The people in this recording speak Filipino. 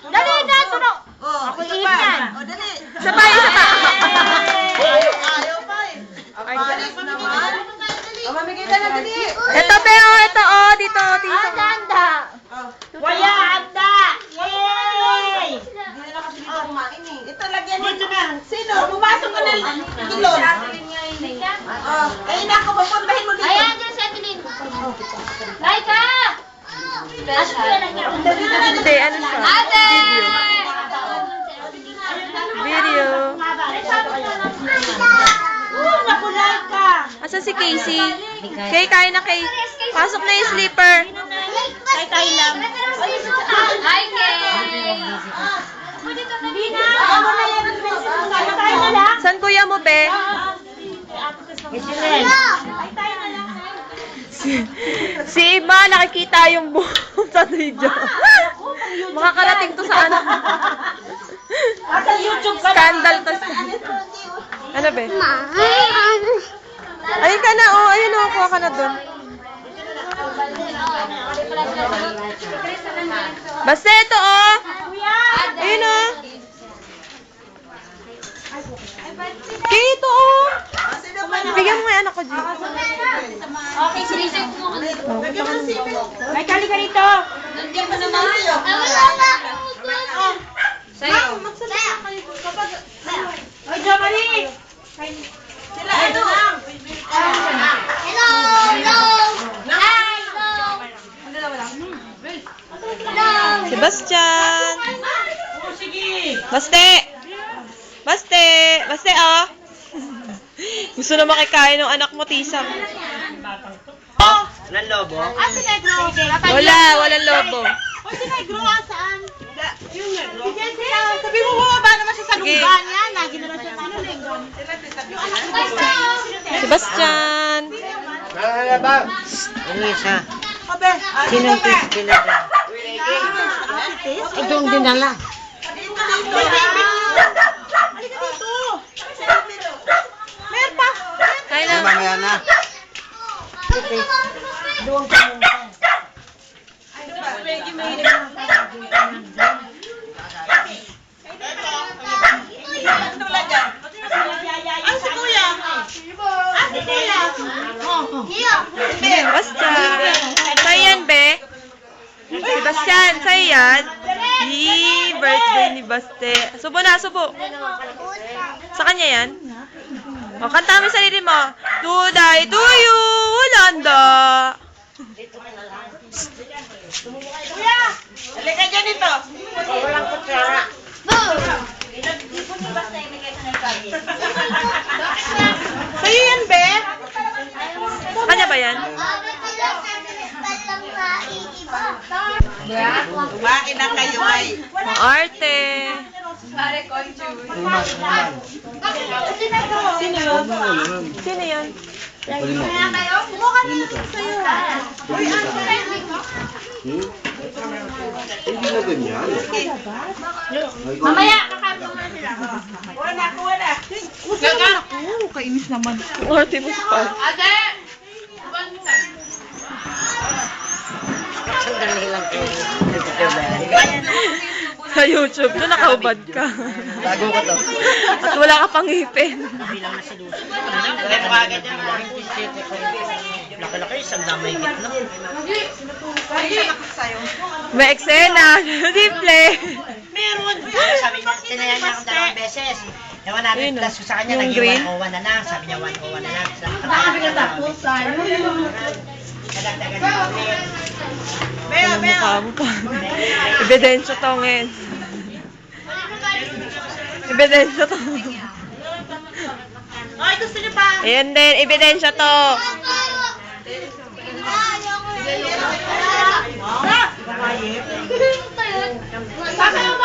Dali na, tunog. Ako iyan. Dali. Isa pa, isa pa. Ayaw pa eh. Mamigay ka na dali. Ito, Beo, ito, dito, dito. Anda. Waya, anda. Yay! Hindi na kasi dito kumain eh. Ito, lagyan mo. Sino? Pumasok ka na. Kilon. Ay, nako, papuntahin mo dito. Ayan, dyan si Adeline. Laika! Hindi, ano siya? Ate! Video. Naku, Laika. Asan si Casey? Kay, kain na kay. Pasok na yung sleeper. Kay lang. Hi, Kay! Hindi na. Ako na yan. Tayo na lang. San kuya mo, be? Si Ima, nakikita yung buhok sa video. Makakarating to sa ano. Sa YouTube ka. Scandal to. Ano, be? Ayun ka na, ayun kuha ka na dun. Basta ito, ayun, Kito, bigyan mo nga yung anak ko, G. Okay, sinisip mo. May kali ka rito. Nandiyan pa naman. Wala na. Sa'yo. Ay, Jamari. Sila, ano? Hello! Hello! Hi! Hello! Sebastian. Oh, sige. Baste. Baste, Gusto na makikain ng anak mo, Tisang. Walang lobo? Si Negro. Walang lobo. O, si Negro, saan? Yung Negro? Sabi mo, bumaba naman siya sa Sige. lunggan yan. Lagi na lang siya ano, Negro. Yung anak ko. Sebastian. Abe, sinong tis? Itong dinala. Halika dito. Meron pa. Kain na. Mamaya na. Ano si Kuya? Si Kuya? Sebastian. Sa'yo yan, be? Sebastian, sa'yo yan? Yee, birthday ni Baste. Subo na, subo. Sa kanya yan? O, kanta mo yung sarili mo. Today to you, Holanda. Kuya! Halika dyan dito. Walang kutsara. Sa'yo yan, be? Sa kanya ba yan? Kumain na kayo, ay. Ang arte. Sino yun? Sino yun? Kumuha na lang sa'yo. Uy, Hindi na ganyan. Mamaya, kakanta mo na sila. Wala, wala. Kainis naman. Ang arte mo pa. Ate! Buwan mo na. Sa YouTube, doon nakahubad ka. Tago ko to. At wala ka pang ngipin. Laki-laki, isang damay gitna. May eksena. Simple. Meron! Sabi niya, tinayan niya akong 2 beses. Ewan namin, Ayun, plus ko sa kanya, yung naging green. 101 na lang. Sabi niya, 101 na lang. Nakakabig na tapos sa'yo. Nadagdagan niya kami. Bea, Ang mukha mo pa. Ebidensya to, men. Ebidensya to. Ay, gusto niyo pa? Ayan din, ebidensya to. Bakit